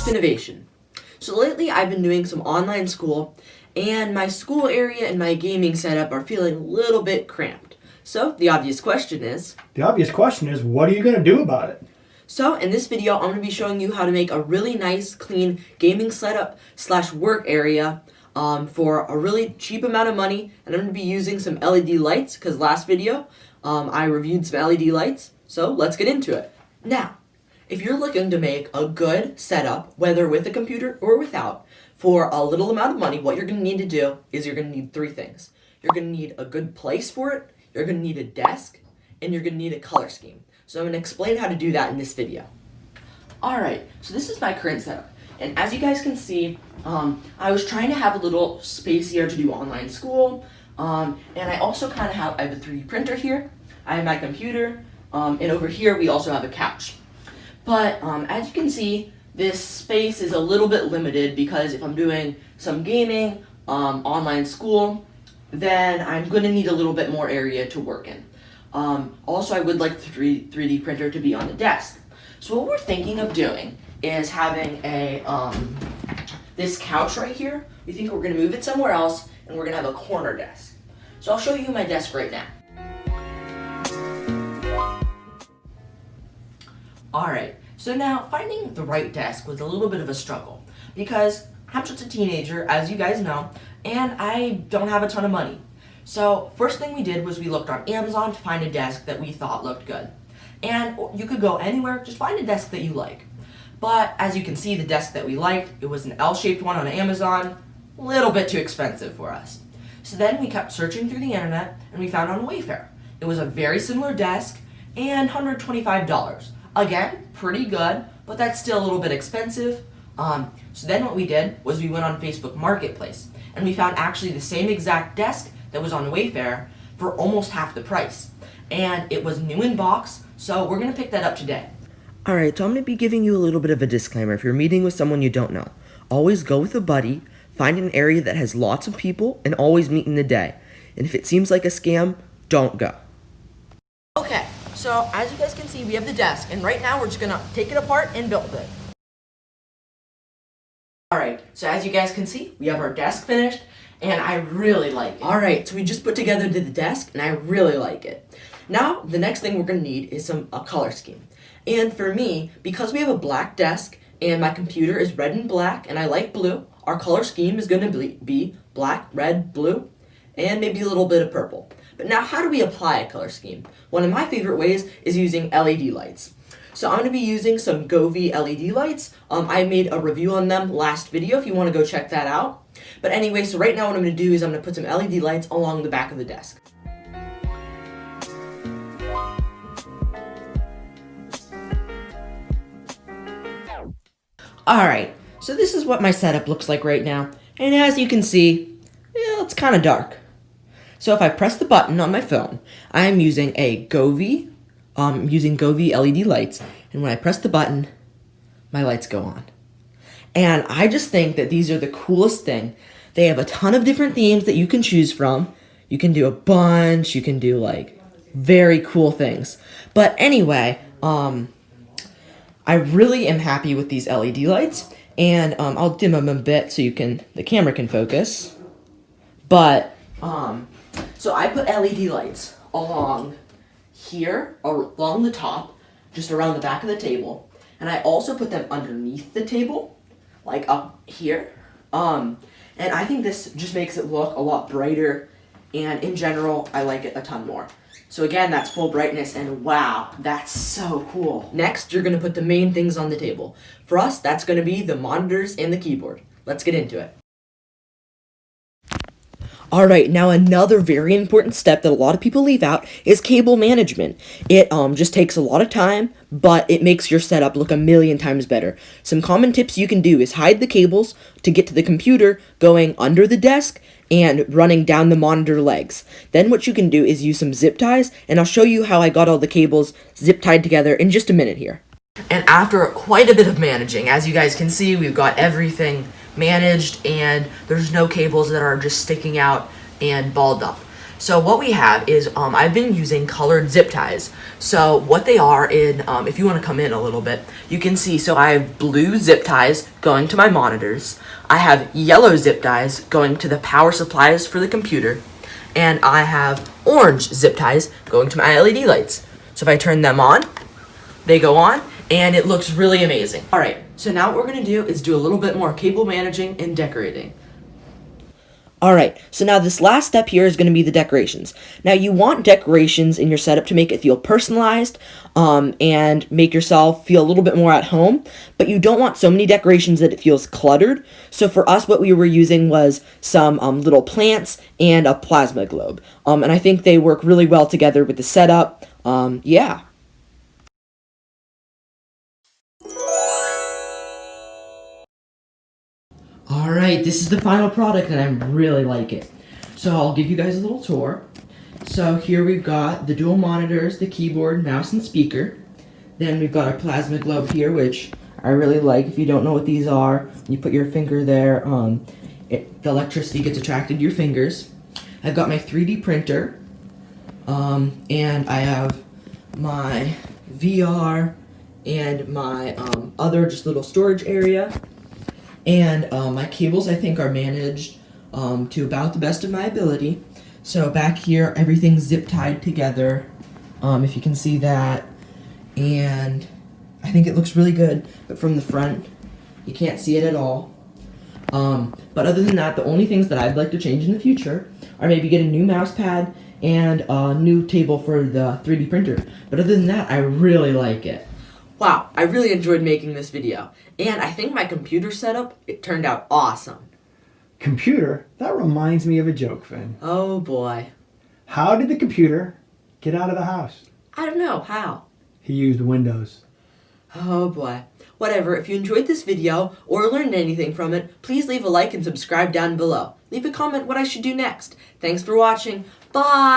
Finnovation. So lately I've been doing some online school, and my school area and my gaming setup are feeling a little bit cramped. So the obvious question is, what are you going to do about it? So in this video I'm going to be showing you how to make a really nice, clean gaming setup / work area for a really cheap amount of money. And I'm going to be using some LED lights because last video I reviewed some LED lights. So let's get into it. Now, if you're looking to make a good setup, whether with a computer or without, for a little amount of money, what you're going to need to do is you're going to need three things. You're going to need a good place for it, you're going to need a desk, and you're going to need a color scheme. So I'm going to explain how to do that in this video. Alright, so this is my current setup. And as you guys can see, I was trying to have a little space here to do online school. And I also kind of I have a 3D printer here. I have my computer. And over here we also have a couch. But as you can see, this space is a little bit limited because if I'm doing some gaming, online school, then I'm going to need a little bit more area to work in. Also, I would like the 3D printer to be on the desk. So what we're thinking of doing is having this couch right here. We think we're going to move it somewhere else, and we're going to have a corner desk. So I'll show you my desk right now. Alright, so now finding the right desk was a little bit of a struggle because I'm just a teenager, as you guys know, and I don't have a ton of money. So first thing we did was we looked on Amazon to find a desk that we thought looked good. And you could go anywhere, just find a desk that you like. But as you can see, the desk that we liked, it was an L-shaped one on Amazon, a little bit too expensive for us. So then we kept searching through the internet and we found on Wayfair. It was a very similar desk and $125. Again, pretty good, but that's still a little bit expensive. So then what we did was we went on Facebook Marketplace and we found actually the same exact desk that was on Wayfair for almost half the price. And it was new in box, so we're going to pick that up today. Alright, so I'm going to be giving you a little bit of a disclaimer. If you're meeting with someone you don't know, always go with a buddy, find an area that has lots of people, and always meet in the day. And if it seems like a scam, don't go. Okay, so as you guys can see, we have the desk, and right now we're just going to take it apart and build it. Alright, so as you guys can see, we have our desk finished, and I really like it. Alright, so we just put together the desk, and I really like it. Now, the next thing we're going to need is a color scheme. And for me, because we have a black desk, and my computer is red and black, and I like blue, our color scheme is going to be black, red, blue, and maybe a little bit of purple. But now, how do we apply a color scheme? One of my favorite ways is using LED lights. So I'm going to be using some Govee LED lights. I made a review on them last video if you want to go check that out. But anyway, so right now what I'm going to do is I'm going to put some LED lights along the back of the desk. Alright, so this is what my setup looks like right now. And as you can see, it's kind of dark. So if I press the button on my phone, I'm using Govee LED lights, and when I press the button, my lights go on. And I just think that these are the coolest thing. They have a ton of different themes that you can choose from. You can do a bunch, you can do like very cool things. But anyway, I really am happy with these LED lights, and I'll dim them a bit so the camera can focus. But so I put LED lights along here, along the top, just around the back of the table, and I also put them underneath the table, like up here. And I think this just makes it look a lot brighter, and in general, I like it a ton more. So again, that's full brightness, and wow, that's so cool. Next, you're gonna put the main things on the table. For us, that's gonna be the monitors and the keyboard. Let's get into it. Alright, now another very important step that a lot of people leave out is cable management. It just takes a lot of time, but it makes your setup look a million times better. Some common tips you can do is hide the cables to get to the computer going under the desk and running down the monitor legs. Then what you can do is use some zip ties, and I'll show you how I got all the cables zip tied together in just a minute here. And after quite a bit of managing, as you guys can see, we've got everything managed, and there's no cables that are just sticking out and balled up. So what we have is, I've been using colored zip ties. So what they are in, if you want to come in a little bit, you can see, so I have blue zip ties going to my monitors. I have yellow zip ties going to the power supplies for the computer. And I have orange zip ties going to my LED lights. So if I turn them on, they go on, and it looks really amazing. Alright, so now what we're going to do is do a little bit more cable managing and decorating. Alright, so now this last step here is going to be the decorations. Now you want decorations in your setup to make it feel personalized and make yourself feel a little bit more at home, but you don't want so many decorations that it feels cluttered. So for us, what we were using was some little plants and a plasma globe. And I think they work really well together with the setup. Yeah. Alright, this is the final product and I really like it. So I'll give you guys a little tour. So here we've got the dual monitors, the keyboard, mouse, and speaker. Then we've got our plasma globe here, which I really like. If you don't know what these are, you put your finger there, the electricity gets attracted to your fingers. I've got my 3D printer, and I have my VR and my other just little storage area. And my cables, I think, are managed to about the best of my ability. So back here, everything's zip tied together, if you can see that. And I think it looks really good, but from the front, you can't see it at all. But other than that, the only things that I'd like to change in the future are maybe get a new mouse pad and a new table for the 3D printer. But other than that, I really like it. Wow, I really enjoyed making this video. And I think my computer setup, it turned out awesome. Computer? That reminds me of a joke, Finn. Oh boy. How did the computer get out of the house? I don't know, how? He used Windows. Oh boy. Whatever, if you enjoyed this video or learned anything from it, please leave a like and subscribe down below. Leave a comment what I should do next. Thanks for watching. Bye!